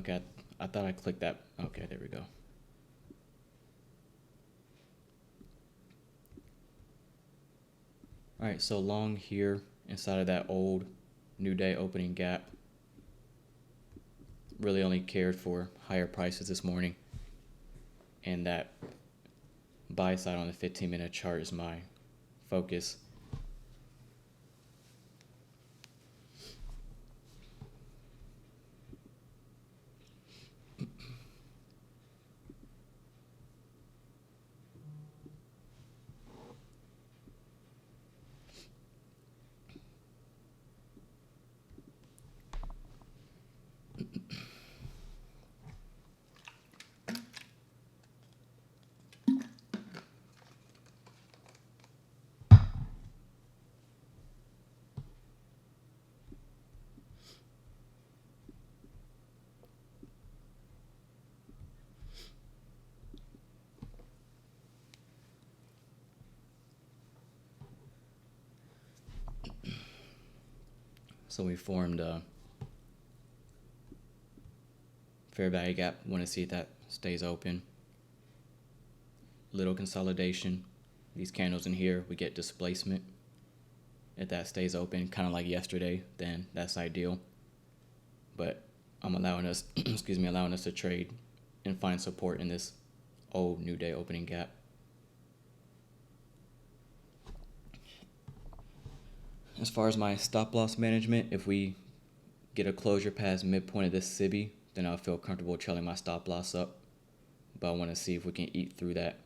Okay, I thought I clicked that. Okay, there we go. All right, so long here inside of that old new day opening gap. Really only cared for higher prices this morning, and that buy side on the 15-minute chart is my focus. So we formed a fair value gap. Want to see if that stays open. Little consolidation. These candles in here, we get displacement. If that stays open, kind of like yesterday, then that's ideal. But I'm allowing us, allowing us to trade and find support in this old new day opening gap. As far as my stop loss management, if we get a closure past midpoint of this SIBI, then I'll feel comfortable trailing my stop loss up. But I want to see if we can eat through that.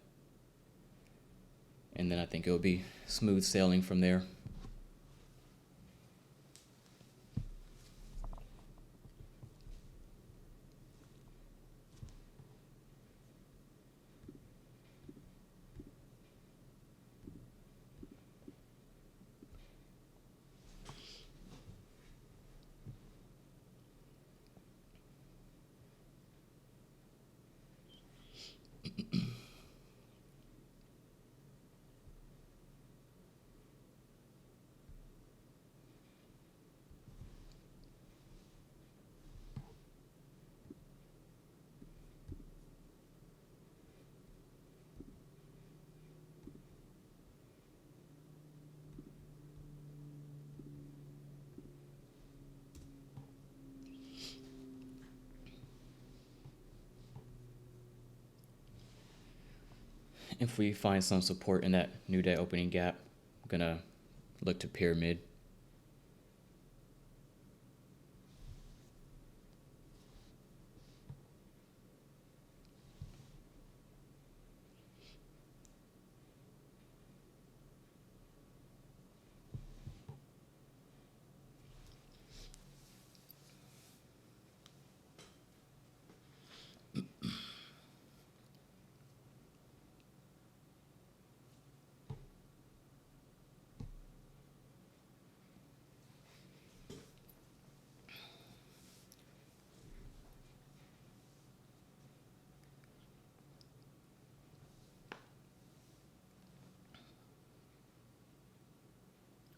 And then I think it'll be smooth sailing from there. If we find some support in that new day opening gap, I'm gonna look to pyramid.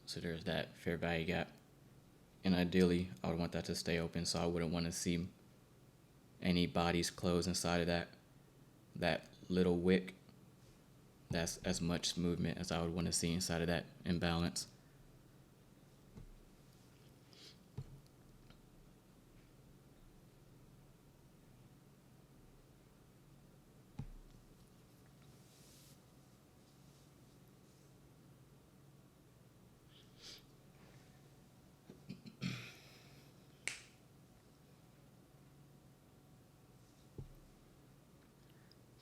So there's that fair value gap. And ideally, I would want that to stay open, so I wouldn't want to see any bodies close inside of that little wick. That's as much movement as I would want to see inside of that imbalance.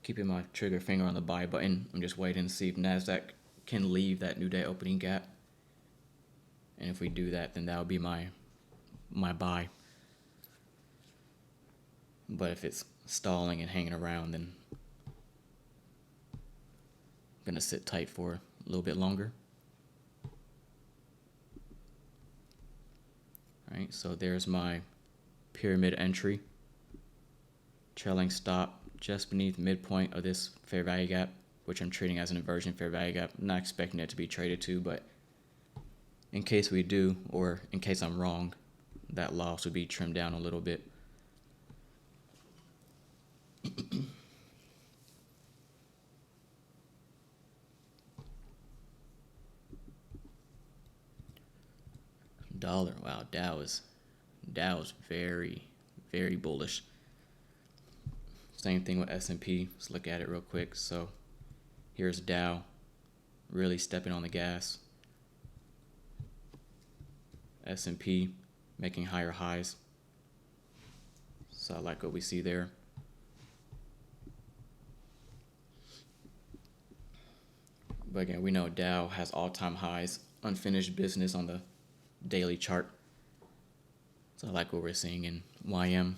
Keeping my trigger finger on the buy button. I'm just waiting to see if NASDAQ can leave that new day opening gap. And if we do that, then that would be my buy. But if it's stalling and hanging around, then I'm gonna sit tight for a little bit longer. All right, so there's my pyramid entry. Trailing stop just beneath midpoint of this fair value gap, which I'm treating as an inversion fair value gap. I'm not expecting it to be traded to, but in case we do, or in case I'm wrong, that loss would be trimmed down a little bit. Dollar, wow, Dow is very, very bullish. Same thing with S&P. Let's look at it real quick. So here's Dow really stepping on the gas. S&P making higher highs. So I like what we see there. But again, we know Dow has all-time highs, unfinished business on the daily chart. So I like what we're seeing in YM.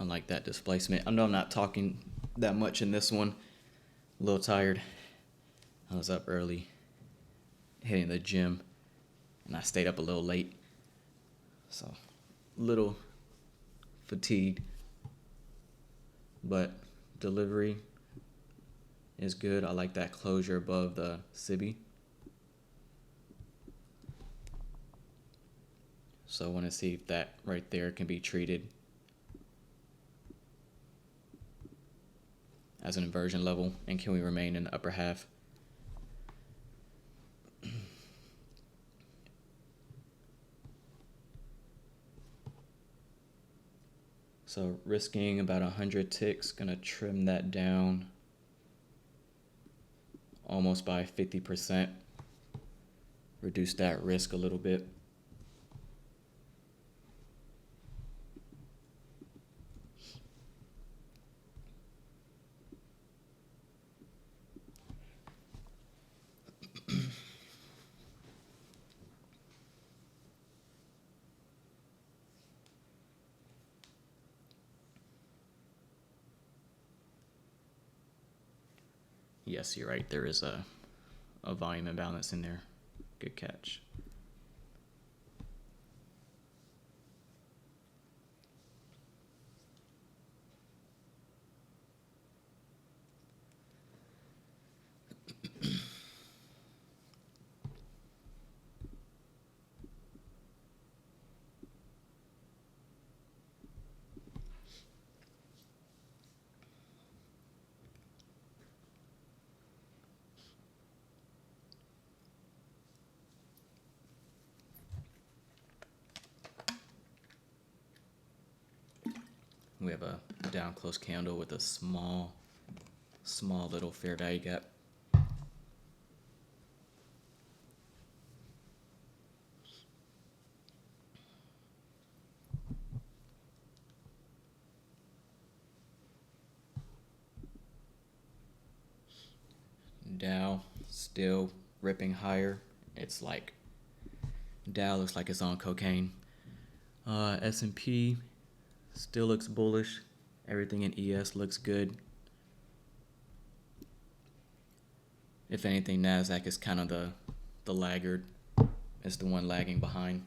I like that displacement. I know I'm not talking that much in this one. A little tired. I was up early, hitting the gym, and I stayed up a little late. So, a little fatigued. But delivery is good. I like that closure above the SIBI. So I want to see if that right there can be treated as an inversion level, and can we remain in the upper half? So risking about 100 ticks, gonna trim that down almost by 50%. Reduce that risk a little bit. Yes, you're right. There is a volume imbalance in there. Good catch. We have a down close candle with a small little fair value gap. Dow still ripping higher. It's like Dow looks like it's on cocaine. S&P still looks bullish. Everything in ES looks good. If anything, NASDAQ is kind of the laggard. It's the one lagging behind.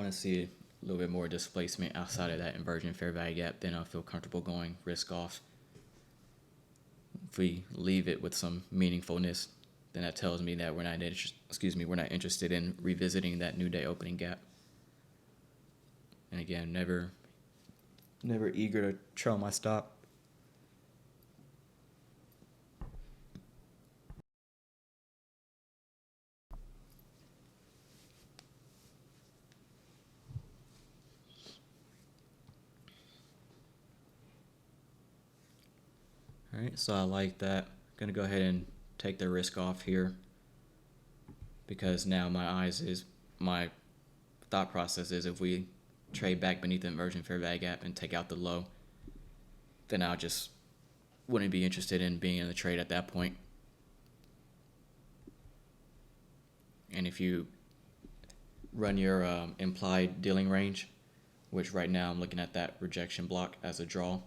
want to see a little bit more displacement outside of that inversion fair value gap, then I'll feel comfortable going risk off. If we leave it with some meaningfulness, then that tells me that we're not interested in revisiting that new day opening gap. And again, never eager to trail my stop. All right, so I like that. I'm gonna go ahead and take the risk off here because now my thought process is if we trade back beneath the inversion fair value gap and take out the low, then I just wouldn't be interested in being in the trade at that point. And if you run your implied dealing range, which right now I'm looking at that rejection block as a draw,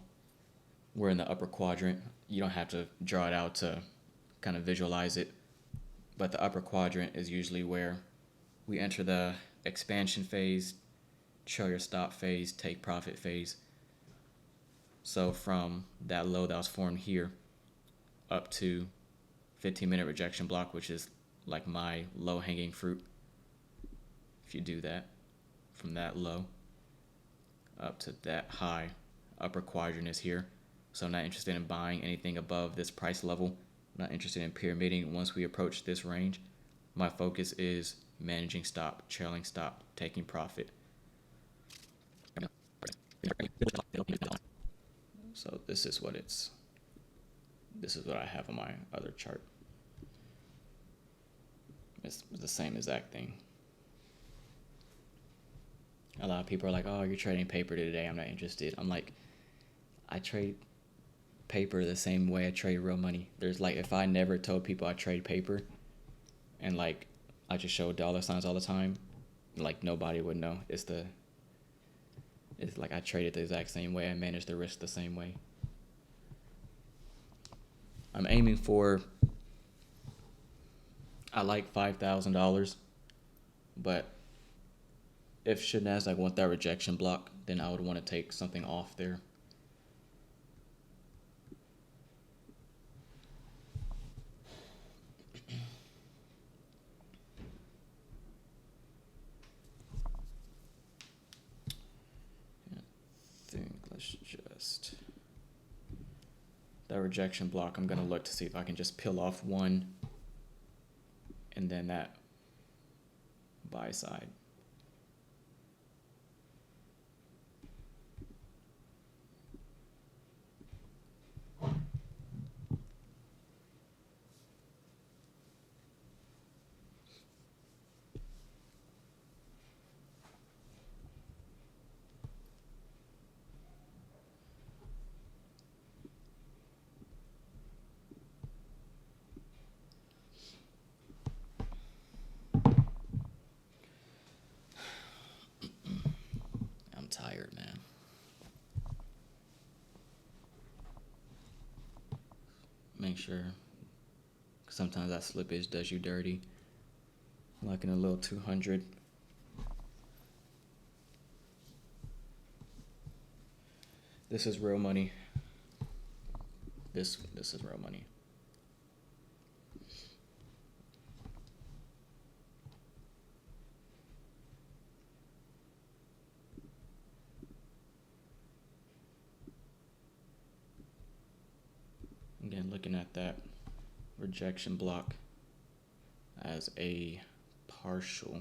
we're in the upper quadrant. You don't have to draw it out to kind of visualize it, but the upper quadrant is usually where we enter the expansion phase, trail your stop phase, take profit phase. So from that low that was formed here up to 15-minute rejection block, which is like my low hanging fruit. If you do that from that low up to that high, upper quadrant is here. So I'm not interested in buying anything above this price level. I'm not interested in pyramiding once we approach this range. My focus is managing stop, trailing stop, taking profit. So this is what I have on my other chart. It's the same exact thing. A lot of people are like, oh, you're trading paper today, I'm not interested. I'm like, I trade paper the same way I trade real money. There's like, if I never told people I trade paper and like I just show dollar signs all the time, like nobody would know. It's like I trade it the exact same way, I manage the risk the same way. I'm aiming for, I like $5,000, but if should NASDAQ want that rejection block, then I would want to take something off there. That rejection block, I'm going to look to see if I can just peel off one and then that buy side. Tired, man. Make sure, sometimes that slippage does you dirty. Like in a little 200. This is real money. This is real money. Again, looking at that rejection block as a partial.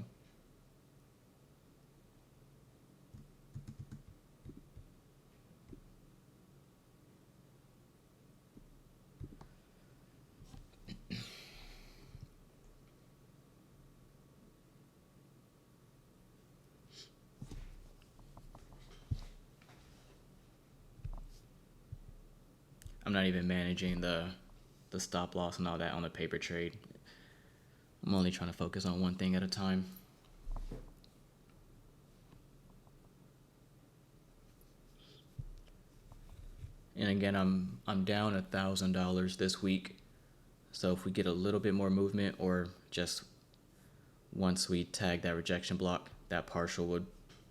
I'm not even managing the stop loss and all that on the paper trade. I'm only trying to focus on one thing at a time. And again, I'm down $1,000 this week. So if we get a little bit more movement, or just once we tag that rejection block, that partial would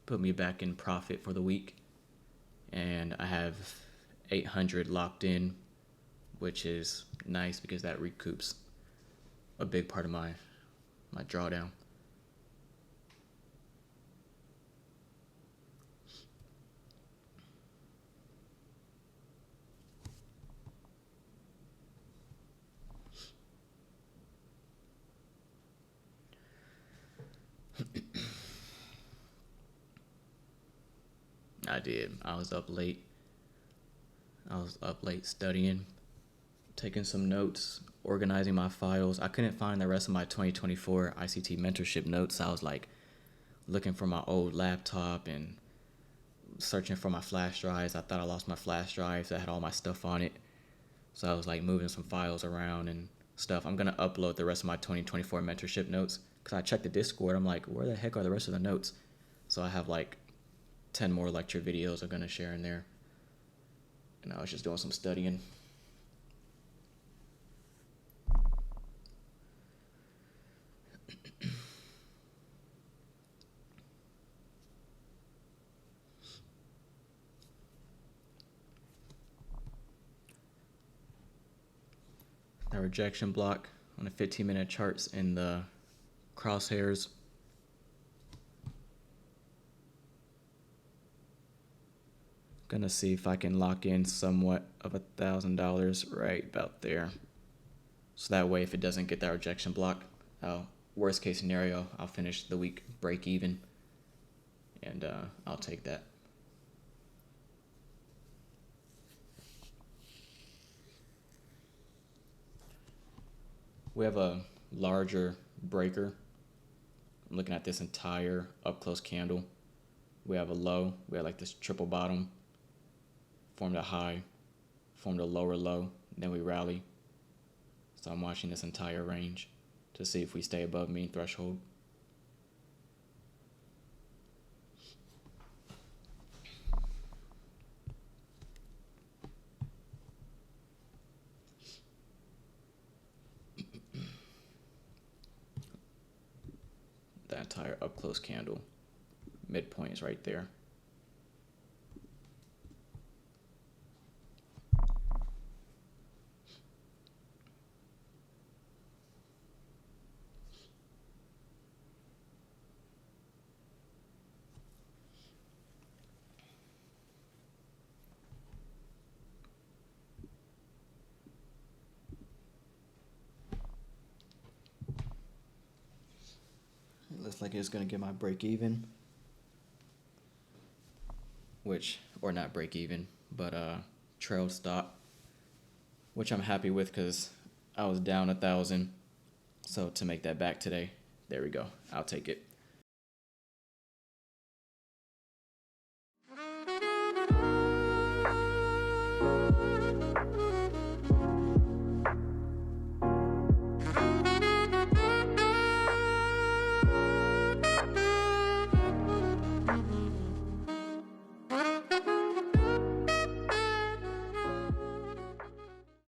put me back in profit for the week. And I have 800 locked in, which is nice because that recoups a big part of my drawdown. I did. I was up late studying, taking some notes, organizing my files. I couldn't find the rest of my 2024 ICT mentorship notes. I was like looking for my old laptop and searching for my flash drives. I thought I lost my flash drives that had all my stuff on it. So I was like moving some files around and stuff. I'm going to upload the rest of my 2024 mentorship notes because I checked the Discord. I'm like, where the heck are the rest of the notes? So I have like 10 more lecture videos I'm going to share in there. And I was just doing some studying. The rejection block on the 15-minute charts in the crosshairs. Gonna see if I can lock in somewhat of $1,000 right about there. So that way, if it doesn't get that rejection block, worst case scenario, I'll finish the week break even, and I'll take that. We have a larger breaker. I'm looking at this entire up close candle. We have a low. We have like this triple bottom. Formed a high, formed a lower low, then we rally. So I'm watching this entire range to see if we stay above mean threshold. That entire up close candle, midpoint is right there. It looks like it's gonna get my break even, or not break even, but trailed stop, which I'm happy with because I was down 1,000. So to make that back today, there we go. I'll take it.